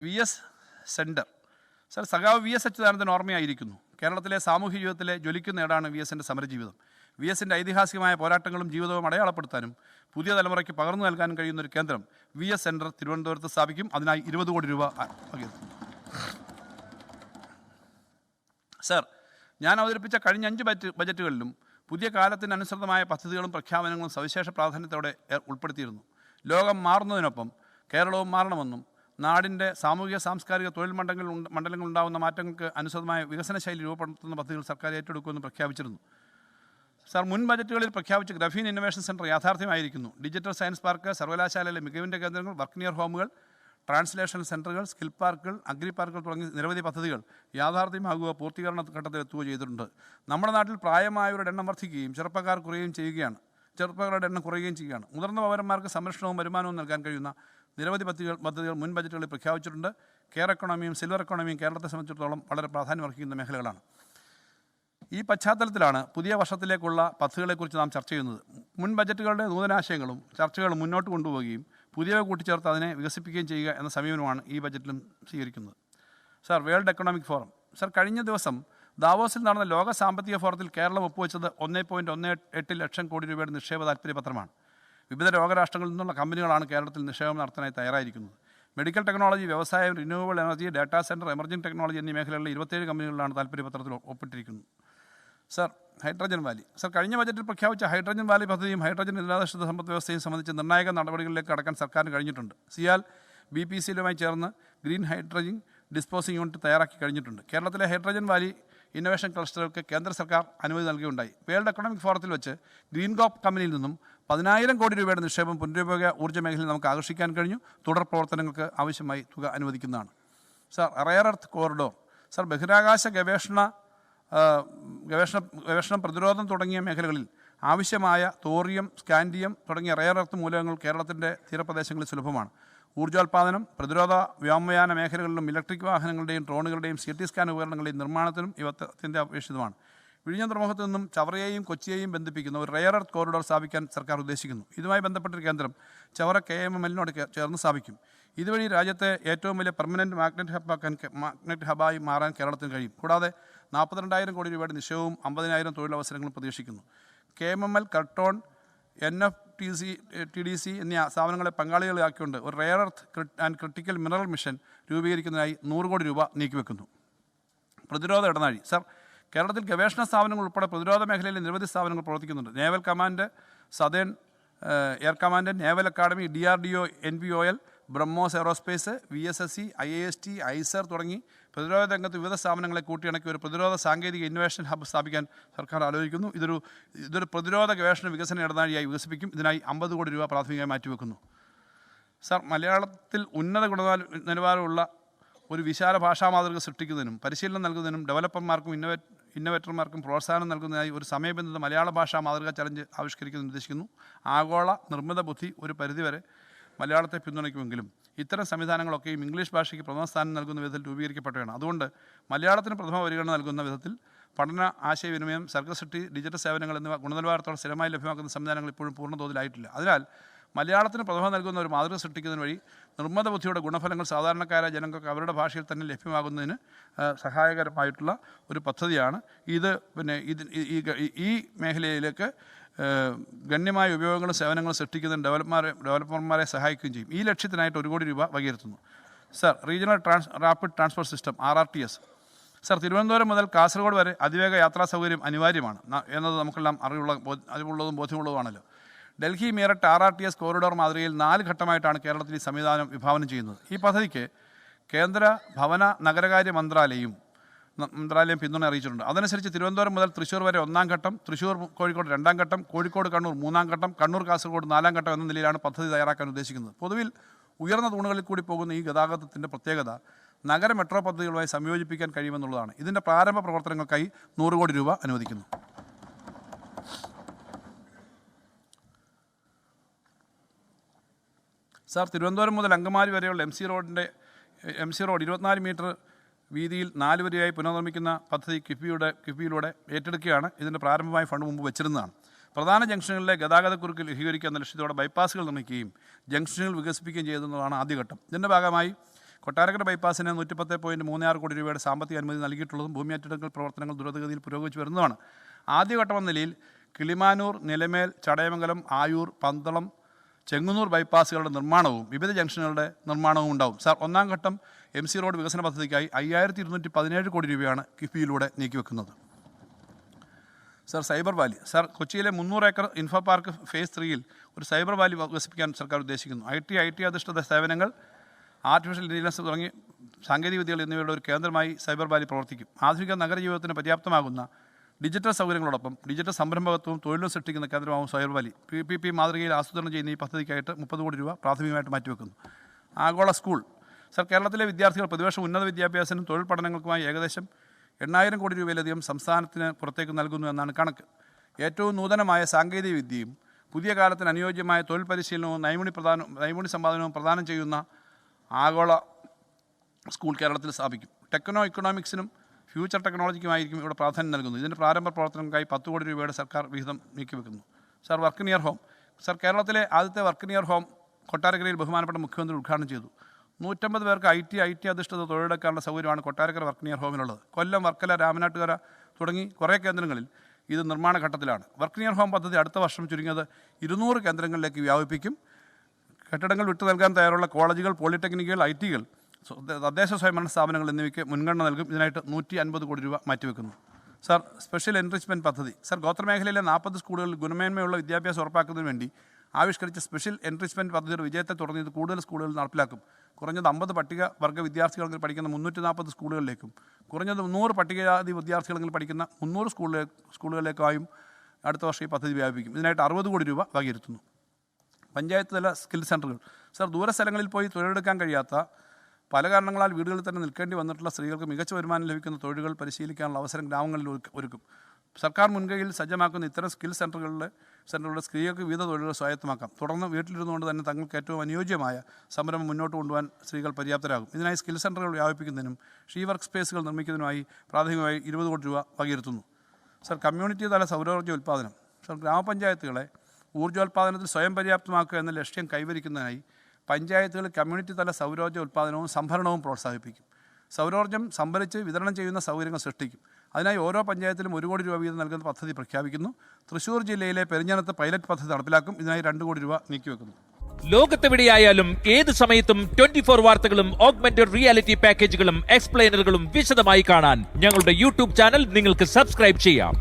V S centre. Sir, സഖാവ് V S Achuthanandan ഓർമ്മയായിരിക്കുന്നു. കേരളത്തിലെ സാമൂഹ്യ ജീവിതത്തിലെ ജ്വലിക്കുന്ന ഏടാണ് വി എസിൻ്റെ സമരജീവിതം. വി എസിൻ്റെ ഐതിഹാസികമായ പോരാട്ടങ്ങളും ജീവിതവും അടയാളപ്പെടുത്താനും പുതിയ തലമുറയ്ക്ക് പകർന്നു നൽകാനും കഴിയുന്ന ഒരു കേന്ദ്രം വി എസ് സെൻറ്റർ തിരുവനന്തപുരത്ത് സ്ഥാപിക്കും. അതിനായി 20 കോടി രൂപ വകയിരുത്തും. സർ, ഞാൻ അവതരിപ്പിച്ച കഴിഞ്ഞ 5 ബജറ്റുകളിലും പുതിയ കാലത്തിനനുസൃതമായ പദ്ധതികളും പ്രഖ്യാപനങ്ങളും സവിശേഷ പ്രാധാന്യത്തോടെ ഉൾപ്പെടുത്തിയിരുന്നു. ലോകം മാറുന്നതിനൊപ്പം കേരളവും മാറണമെന്നും നാടിൻ്റെ സാമൂഹിക സാംസ്കാരിക തൊഴിൽ മണ്ഡലങ്ങൾ ഉണ്ടാകുന്ന മാറ്റങ്ങൾക്ക് അനുസൃതമായ വികസന ശൈലി രൂപപ്പെടുത്തുന്ന പദ്ധതികൾ സർക്കാർ ഏറ്റെടുക്കുമെന്ന് പ്രഖ്യാപിച്ചിരുന്നു. സർ, മുൻ ബജറ്റുകളിൽ പ്രഖ്യാപിച്ച ഗ്രഫീൻ ഇന്നൊവേഷൻ സെൻറ്റർ യാഥാർത്ഥ്യമായിരിക്കുന്നു. ഡിജിറ്റൽ സയൻസ് പാർക്ക്, സർവകലാശാലയിലെ മികവിൻ്റെ കേന്ദ്രങ്ങൾ, വർക്ക് നിയർ ഹോമുകൾ, ട്രാൻസ്ലേഷൻ സെൻറ്ററുകൾ, സ്കിൽ പാർക്കുകൾ, അഗ്രി പാർക്കുകൾ തുടങ്ങി നിരവധി പദ്ധതികൾ യാഥാർത്ഥ്യമാകുക, പൂർത്തീകരണ ഘട്ടത്തിലെത്തുകയോ ചെയ്തിട്ടുണ്ട്. നമ്മുടെ നാട്ടിൽ പ്രായമായവരുടെ എണ്ണം വർദ്ധിക്കുകയും ചെറുപ്പക്കാരുടെ എണ്ണം കുറയുകയും ചെയ്യുകയാണ്. മുതിർന്ന പൗരന്മാർക്ക് സംരക്ഷണവും വരുമാനവും നൽകാൻ കഴിയുന്ന നിരവധി പദ്ധതികൾ മുൻ ബജറ്റുകളിൽ പ്രഖ്യാപിച്ചിട്ടുണ്ട്. കെയർ എക്കോണമിയും സിൽവർ എക്കോണമിയും കേരളത്തെ സംബന്ധിച്ചിടത്തോളം വളരെ പ്രാധാന്യമർഹിക്കുന്ന മേഖലകളാണ്. ഈ പശ്ചാത്തലത്തിലാണ് പുതിയ വർഷത്തിലേക്കുള്ള പദ്ധതികളെക്കുറിച്ച് നാം ചർച്ച ചെയ്യുന്നത്. മുൻ ബജറ്റുകളുടെ നൂതനാശയങ്ങളും ചർച്ചകളും മുന്നോട്ട് കൊണ്ടുപോവുകയും പുതിയവ കൂട്ടിച്ചേർത്ത് അതിനെ വികസിപ്പിക്കുകയും ചെയ്യുക എന്ന സമീപനമാണ് ഈ ബജറ്റിലും സ്വീകരിക്കുന്നത്. Sir, world economic forum. Sir, കഴിഞ്ഞ ദിവസം ദാവോസിൽ നടന്ന ലോക സാമ്പത്തിക ഫോറത്തിൽ കേരളം ഒപ്പുവെച്ചത് 1.18 ലക്ഷം കോടി രൂപയുടെ നിക്ഷേപ താൽപ്പര്യപത്രമാണ്. വിവിധ ലോകരാഷ്ട്രങ്ങളിൽ നിന്നുള്ള കമ്പനികളാണ് കേരളത്തിൽ നിക്ഷേപം നടത്താനായി തയ്യാറായിരിക്കുന്നത്. മെഡിക്കൽ ടെക്നോളജി, വ്യവസായം, renewable energy, data centre, emerging technology എന്നീ മേഖലകളിലെ 27 കമ്പനികളിലാണ് താൽപ്പര്യപത്രത്തിൽ ഒപ്പിട്ടിരിക്കുന്നത്. Sir, hydrogen valley. സർ, കഴിഞ്ഞ ബജറ്റിൽ പ്രഖ്യാപിച്ച ഹൈഡ്രജൻ വാലി പദ്ധതിയും ഹൈഡ്രജൻ നിരാധിഷ്ഠിത സമ്പദ് വ്യവസ്ഥയും സംബന്ധിച്ച് നിർണായക നടപടികളിലേക്ക് കടക്കാൻ സർക്കാരിന് കഴിഞ്ഞിട്ടുണ്ട്. സിയാൽ BPCLുമായി ചേർന്ന് ഗ്രീൻ ഹൈഡ്രജൻ ഡിസ്പോസിംഗ് യൂണിറ്റ് തയ്യാറാക്കി കഴിഞ്ഞിട്ടുണ്ട്. കേരളത്തിലെ ഹൈഡ്രജൻ വാലി ഇന്നൊവേഷൻ ക്ലസ്റ്ററുകൾക്ക് കേന്ദ്ര സർക്കാർ അനുമതി നൽകുകയുണ്ടായി. വേൾഡ് എക്കണോമിക് ഫോറത്തിൽ വെച്ച് ഗ്രീൻ കോപ്പ് കമ്പനിയിൽ നിന്നും 10,000 കോടി രൂപയുടെ നിക്ഷേപം പുനരുപയോഗ ഊർജ്ജ മേഖലയിൽ നമുക്ക് ആകർഷിക്കാൻ കഴിഞ്ഞു. തുടർ പ്രവർത്തനങ്ങൾക്ക് ആവശ്യമായി തുക അനുവദിക്കുന്നതാണ്. Sir, rare earth corridor. Sir, ബഹിരാകാശ ഗവേഷണം, പ്രതിരോധം തുടങ്ങിയ മേഖലകളിൽ ആവശ്യമായ തോറിയം, സ്കാൻഡിയം തുടങ്ങിയ റെയർ എർത്ത് മൂലകങ്ങൾ കേരളത്തിൻ്റെ തീരപ്രദേശങ്ങളിൽ സുലഭമാണ്. ഊർജ്ജോൽപാദനം, പ്രതിരോധ വ്യോമയാന മേഖലകളിലും ഇലക്ട്രിക് വാഹനങ്ങളുടെയും ഡ്രോണുകളുടെയും CT സ്കാൻ ഉപകരണങ്ങളുടെയും നിർമ്മാണത്തിനും ഇവ അപേക്ഷിതമാണ്. വിഴിഞ്ഞം തുറമുഖത്തു നിന്നും ചവറയെയും കൊച്ചിയെയും ബന്ധിപ്പിക്കുന്ന ഒരു റെയർ എർത്ത് കോറിഡോർ സ്ഥാപിക്കാൻ സർക്കാർ ഉദ്ദേശിക്കുന്നു. ഇതുമായി ബന്ധപ്പെട്ടൊരു കേന്ദ്രം ചവറ KMMLനോട് ചേർന്ന് സ്ഥാപിക്കും. ഇതുവഴി രാജ്യത്തെ ഏറ്റവും വലിയ പെർമനൻറ്റ് മാഗ്നറ്റ് ഹബായി മാറാൻ കേരളത്തിന് കഴിയും. കൂടാതെ 42,000 കോടി രൂപയുടെ നിക്ഷേപവും 50,000 തൊഴിലവസരങ്ങളും പ്രതീക്ഷിക്കുന്നു. KMML, കർട്ടോൺ, TDC എന്നീ സ്ഥാപനങ്ങളെ പങ്കാളികളാക്കിക്കൊണ്ട് ഒരു rare earth and critical mineral mission രൂപീകരിക്കുന്നതിനായി 100 കോടി രൂപ നീക്കിവെക്കുന്നു. പ്രതിരോധ ഇടനാഴി. സർ, കേരളത്തിൽ ഗവേഷണ സ്ഥാപനങ്ങൾ ഉൾപ്പെടെ പ്രതിരോധ മേഖലയിലെ നിരവധി സ്ഥാപനങ്ങൾ പ്രവർത്തിക്കുന്നുണ്ട്. Naval command, southern air command, naval academy, DRDO, NVOL, BrahMos aerospace, VSSC, IAST, ISER തുടങ്ങി പ്രതിരോധ രംഗത്ത് വിവിധ സ്ഥാപനങ്ങളെ കൂട്ടിയിണക്കി ഒരു പ്രതിരോധ സാങ്കേതിക ഇന്നൊവേഷൻ ഹബ്ബ് സ്ഥാപിക്കാൻ സർക്കാർ ആലോചിക്കുന്നു. ഇതൊരു പ്രതിരോധ ഗവേഷണ വികസന ഇടനാഴിയായി വികസിപ്പിക്കും. ഇതിനായി 50 കോടി രൂപ പ്രാഥമികമായി മാറ്റിവെക്കുന്നു. സർ, മലയാളത്തിൽ ഉന്നത നിലവാരമുള്ള ഒരു വിശാല ഭാഷാ മാതൃക സൃഷ്ടിക്കുന്നതിനും പരിശീലനം നൽകുന്നതിനും ഡെവലപ്പർമാർക്കും ഇന്നോവേറ്റർമാർക്കും പ്രോത്സാഹനം നൽകുന്നതിനായി ഒരു സമയബന്ധിത മലയാള ഭാഷാ മാതൃക ചലഞ്ച് ആവിഷ്കരിക്കാൻ ഉദ്ദേശിക്കുന്നു. ആഗോള നിർമ്മിത ബുദ്ധി ഒരു പരിധിവരെ മലയാളത്തെ പിന്തുണയ്ക്കുമെങ്കിലും ഇത്തരം സംവിധാനങ്ങളൊക്കെയും ഇംഗ്ലീഷ് ഭാഷയ്ക്ക് പ്രഥമ സ്ഥാനം നൽകുന്ന വിധത്തിൽ രൂപീകരിക്കപ്പെട്ടവയാണ്. അതുകൊണ്ട് മലയാളത്തിന് പ്രഥമ പരിഗണന നൽകുന്ന വിധത്തിൽ പഠന, ആശയവിനിമയം, സർഗസൃഷ്ടി, ഡിജിറ്റൽ സേവനങ്ങൾ എന്നിവ ഗുണനിലവാരത്തോടെ സ്ഥിരമായി ലഭ്യമാക്കുന്ന സംവിധാനങ്ങൾ ഇപ്പോഴും പൂർണ്ണതോതിലായിട്ടില്ല. അതിനാൽ മലയാളത്തിന് പ്രഥമ നൽകുന്ന ഒരു മാതൃക സൃഷ്ടിക്കുന്നതിന് വഴി നിർമ്മിത ബുദ്ധിയുടെ ഗുണഫലങ്ങൾ സാധാരണക്കാരായ ജനങ്ങൾക്ക് അവരുടെ ഭാഷയിൽ തന്നെ ലഭ്യമാകുന്നതിന് സഹായകരമായിട്ടുള്ള ഒരു പദ്ധതിയാണ് ഇത്. ഈ മേഖലയിലേക്ക് ഗണ്യമായ ഉപയോഗങ്ങളും സേവനങ്ങളും സൃഷ്ടിക്കുന്നതിന് ഡെവലപ്പർമാരെ സഹായിക്കുകയും ചെയ്യും. ഈ ലക്ഷ്യത്തിനായിട്ട് 1 കോടി രൂപ വകയിരുത്തുന്നു. Sir, regional rapid transport system RRTS. Sir, Thiruvananthapuram മുതൽ കാസർഗോഡ് വരെ അതിവേഗ യാത്രാ സൗകര്യം അനിവാര്യമാണ് എന്നത് നമുക്കെല്ലാം അറിവുള്ളതും ബോധ്യമുള്ളതുമാണല്ലോ. ഡൽഹി മീററ്റ് RRTS കോറിഡോർ മാതൃകയിൽ 4 ഘട്ടമായിട്ടാണ് കേരളത്തിൽ ഈ സംവിധാനം വിഭാവനം ചെയ്യുന്നത്. ഈ പദ്ധതിക്ക് കേന്ദ്ര ഭവന നഗരകാര്യ മന്ത്രാലയം പിന്തുണ അറിയിച്ചിട്ടുണ്ട്. അതനുസരിച്ച് തിരുവനന്തപുരം മുതൽ തൃശ്ശൂർ വരെ 1ാം ഘട്ടം, തൃശ്ശൂർ കോഴിക്കോട് 2ാം ഘട്ടം, കോഴിക്കോട് കണ്ണൂർ 3ാം ഘട്ടം, കണ്ണൂർ കാസർഗോഡ് 4ാം ഘട്ടം എന്ന നിലയിലാണ് പദ്ധതി തയ്യാറാക്കാൻ ഉദ്ദേശിക്കുന്നത്. പൊതുവിൽ ഉയർന്ന തൂണുകളിൽ കൂടി പോകുന്ന ഈ ഗതാഗതത്തിൻ്റെ പ്രത്യേകത നഗര മെട്രോ പദ്ധതികളുമായി സംയോജിപ്പിക്കാൻ കഴിയുമെന്നുള്ളതാണ്. ഇതിൻ്റെ പ്രാരംഭ പ്രവർത്തനങ്ങൾക്കായി 100 കോടി രൂപ അനുവദിക്കുന്നു. സാർ, തിരുവനന്തപുരം മുതൽ അങ്കമാലി വരെയുള്ള MC റോഡ് 24 മീറ്റർ വീതിയിൽ 4 വരിയായി പുനർനിർമ്മിക്കുന്ന പദ്ധതി കിഫ്ബിയിലൂടെ ഏറ്റെടുക്കുകയാണ്. ഇതിൻ്റെ പ്രാരംഭമായ ഫണ്ട് മുമ്പ് വെച്ചിരുന്നതാണ്. പ്രധാന ജംഗ്ഷനുകളിലെ ഗതാഗതക്കുരുക്ക് ലഘൂകരിക്കുക എന്ന ലക്ഷ്യത്തോടെ ബൈപ്പാസുകൾ നിർമ്മിക്കുകയും ജംഗ്ഷനുകൾ വികസിപ്പിക്കുകയും ചെയ്യുന്നതാണ് ആദ്യഘട്ടം. ഇതിൻ്റെ ഭാഗമായി കൊട്ടാരക്കര ബൈപ്പാസിന് 110.36 കോടി രൂപയുടെ സാമ്പത്തിക അനുമതി നൽകിയിട്ടുള്ളതും ഭൂമി ഏറ്റെടുക്കൽ പ്രവർത്തനങ്ങൾ ദ്രുതഗതിയിൽ പുരോഗമിച്ചു വരുന്നതുമാണ്. ആദ്യഘട്ടം എന്ന നിലയിൽ കിളിമാനൂർ, നിലമേൽ, ചടയമംഗലം, ആയൂർ, പന്തളം, ചെങ്ങന്നൂർ ബൈപ്പാസുകളുടെ നിർമ്മാണവും വിവിധ ജംഗ്ഷനുകളുടെ നിർമ്മാണവും ഉണ്ടാവും. സാർ, ഒന്നാം ഘട്ടം MC റോഡ് വികസന പദ്ധതിക്കായി 5217 കോടി രൂപയാണ് കിഫ്ബിയിലൂടെ നീക്കിവെക്കുന്നത്. Sir, cyber valley. സാർ, കൊച്ചിയിലെ 300 ഏക്കർ ഇൻഫോ പാർക്ക് ഫേസ് 3-ൽ ഒരു സൈബർ വാലി വികസിപ്പിക്കാൻ സർക്കാർ ഉദ്ദേശിക്കുന്നു. IT അധിഷ്ഠിത സേവനങ്ങൾ, ആർട്ടിഫിഷ്യൽ ഇൻ്റലിജൻസ് തുടങ്ങി സാങ്കേതികവിദ്യകൾ എന്നിവയുടെ ഒരു കേന്ദ്രമായി സൈബർ വാലി പ്രവർത്തിക്കും. ആധുനിക നഗരജീവിതത്തിന് പര്യാപ്തമാകുന്ന ഡിജിറ്റൽ സൗകര്യങ്ങളോടൊപ്പം ഡിജിറ്റൽ സംരംഭകത്വവും തൊഴിലും സൃഷ്ടിക്കുന്ന കേന്ദ്രമാകും സൈബർ വാലി. PPP മാതൃകയിൽ ആസൂത്രണം ചെയ്യുന്ന ഈ പദ്ധതിക്കായിട്ട് 30 കോടി രൂപ പ്രാഥമികമായിട്ട് മാറ്റിവെക്കുന്നു. ആഗോള സ്കൂൾ. സാർ, കേരളത്തിലെ വിദ്യാർത്ഥികൾ പ്രതിവർഷം ഉന്നത വിദ്യാഭ്യാസത്തിനും തൊഴിൽ പഠനങ്ങൾക്കുമായി ഏകദേശം 8000 കോടി രൂപയിലധികം സംസ്ഥാനത്തിന് പുറത്തേക്ക് നൽകുന്നു എന്നാണ് കണക്ക്. ഏറ്റവും നൂതനമായ സാങ്കേതിക വിദ്യയും പുതിയ കാലത്തിന് അനുയോജ്യമായ തൊഴിൽ പരിശീലനവും നൈപുണ്യ സമ്പാദനവും പ്രദാനം ചെയ്യുന്ന ആഗോള സ്കൂൾ കേരളത്തിൽ സ്ഥാപിക്കും. ഇക്കണോമിക്സിനും ഫ്യൂച്ചർ ടെക്നോളജിക്കുമായിരിക്കും ഇവിടെ പ്രാധാന്യം നൽകുന്നു. ഇതിൻ്റെ പ്രാരംഭ പ്രവർത്തനങ്ങൾക്കായി 10 കോടി രൂപയുടെ സർക്കാർ വിഹിതം നീക്കിവെക്കുന്നു. Sir, work near home. Sir, കേരളത്തിലെ ആദ്യത്തെ വർക്ക് നിയർ ഹോം കൊട്ടാരക്കരയിൽ ബഹുമാനപ്പെട്ട മുഖ്യമന്ത്രി ഉദ്ഘാടനം ചെയ്തു. 150 പേർക്ക് IT അധിഷ്ഠിത തൊഴിലെടുക്കാനുള്ള സൗകര്യമാണ് കൊട്ടാരക്കര വർക്ക് നിയർ ഹോമിനുള്ളത്. കൊല്ലം, വർക്കല, രാമനാട്ടുകര തുടങ്ങി കുറേ കേന്ദ്രങ്ങളിൽ ഇത് നിർമ്മാണ ഘട്ടത്തിലാണ്. വർക്ക് നിയർ ഹോം പദ്ധതി അടുത്ത വർഷം ചുരുങ്ങിയത് 200 കേന്ദ്രങ്ങളിലേക്ക് വ്യാപിപ്പിക്കും. കെട്ടിടങ്ങൾ വിട്ടു നൽകാൻ തയ്യാറുള്ള കോളേജുകൾ, പോളിടെക്നിക്കുകൾ, ITകൾ, തദ്ദേശ സ്വയംഭരണ സ്ഥാപനങ്ങൾ എന്നിവയ്ക്ക് മുൻഗണന നൽകും. ഇതിനായിട്ട് 150 കോടി രൂപ മാറ്റിവെക്കുന്നു. സാർ, സ്പെഷ്യൽ എൻറിച്ച്മെൻറ്റ് പദ്ധതി. സാർ, ഗോത്രമേഖലയിലെ 40 സ്കൂളുകളിൽ ഗുണമേന്മയുള്ള വിദ്യാഭ്യാസം ഉറപ്പാക്കുന്നതിന് വേണ്ടി ആവിഷ്കരിച്ച സ്പെഷ്യൽ എൻറിച്ച്മെൻറ്റ് പദ്ധതിയുടെ വിജയത്തെ തുടർന്ന് ഇത് കൂടുതൽ സ്കൂളുകളിൽ നടപ്പിലാക്കും. കുറഞ്ഞത് 50 പട്ടികവർഗ വിദ്യാർത്ഥികളെങ്കിൽ പഠിക്കുന്ന 340 സ്കൂളുകളിലേക്കും കുറഞ്ഞത് 100 പട്ടികജാതി വിദ്യാർത്ഥികളെങ്കിൽ പഠിക്കുന്ന 300 സ്കൂളുകളിലേക്കായും അടുത്ത വർഷം ഈ പദ്ധതി വ്യാപിപ്പിക്കും. ഇതിനായിട്ട് 60 കോടി രൂപ വകയിരുത്തുന്നു. പഞ്ചായത്ത് തല സ്കിൽ സെൻ്ററുകൾ. സാർ, ദൂരസ്ഥലങ്ങളിൽ പോയി തൊഴിലെടുക്കാൻ കഴിയാത്ത, പല കാരണങ്ങളാൽ വീടുകളിൽ തന്നെ നിൽക്കേണ്ടി വന്നിട്ടുള്ള സ്ത്രീകൾക്ക് മികച്ച വരുമാനം ലഭിക്കുന്ന തൊഴിലുകൾ പരിശീലിക്കാനുള്ള അവസരം ഗ്രാമങ്ങളിൽ ഒരുക്കും. സർക്കാർ മുൻകൈയിൽ സജ്ജമാക്കുന്ന ഇത്തരം സ്കിൽ സെൻ്ററുകളുടെ സ്ത്രീകൾക്ക് വിവിധ തൊഴിലുകൾ സ്വായത്തമാക്കാം. തുടർന്ന് വീട്ടിലിരുന്നുകൊണ്ട് തന്നെ തങ്ങൾക്ക് ഏറ്റവും അനുയോജ്യമായ സംരംഭം മുന്നോട്ട് കൊണ്ടുപോകാൻ സ്ത്രീകൾ പര്യാപ്തരാകും. ഇതിനായി സ്കിൽ സെൻ്ററുകൾ വ്യാപിപ്പിക്കുന്നതിനും ഷീ വർക്ക് സ്പേസുകൾ നിർമ്മിക്കുന്നതിനുമായി പ്രാഥമികമായി 20 കോടി രൂപ വകയിരുത്തുന്നു. സാർ, കമ്മ്യൂണിറ്റി തല സൗരോർജ്ജ ഉൽപ്പാദനം. സാർ, ഗ്രാമപഞ്ചായത്തുകളെ ഊർജ്ജോൽപാദനത്തിൽ സ്വയം പര്യാപ്തമാക്കുക എന്ന ലക്ഷ്യം കൈവരിക്കുന്നതിനായി പഞ്ചായത്തുകൾ കമ്മ്യൂണിറ്റി തല സൗരോർജ്ജ ഉൽപ്പാദനവും സംഭരണവും പ്രോത്സാഹിപ്പിക്കും. സൗരോർജ്ജം സംഭരിച്ച് വിതരണം ചെയ്യുന്ന സൗകര്യങ്ങൾ സൃഷ്ടിക്കും. അതിനായി ഓരോ പഞ്ചായത്തിലും 1 കോടി രൂപ വീതം നൽകുന്ന പദ്ധതി പ്രഖ്യാപിക്കുന്നു. തൃശ്ശൂർ ജില്ലയിലെ പെരിഞ്ഞനത്ത് പൈലറ്റ് പദ്ധതി നടപ്പിലാക്കും. ഇതിനായി 2 കോടി രൂപ നീക്കിവെക്കുന്നു. ലോകത്തെവിടെയായാലും ഏത് സമയത്തും 24 വാർത്തകളും ഓഗ്മെന്റഡ് റിയാലിറ്റി പാക്കേജുകളും എക്സ്പ്ലെയിനറുകളും വിശദമായി കാണാൻ ഞങ്ങളുടെ YouTube ചാനൽ നിങ്ങൾക്ക് സബ്സ്ക്രൈബ് ചെയ്യാം.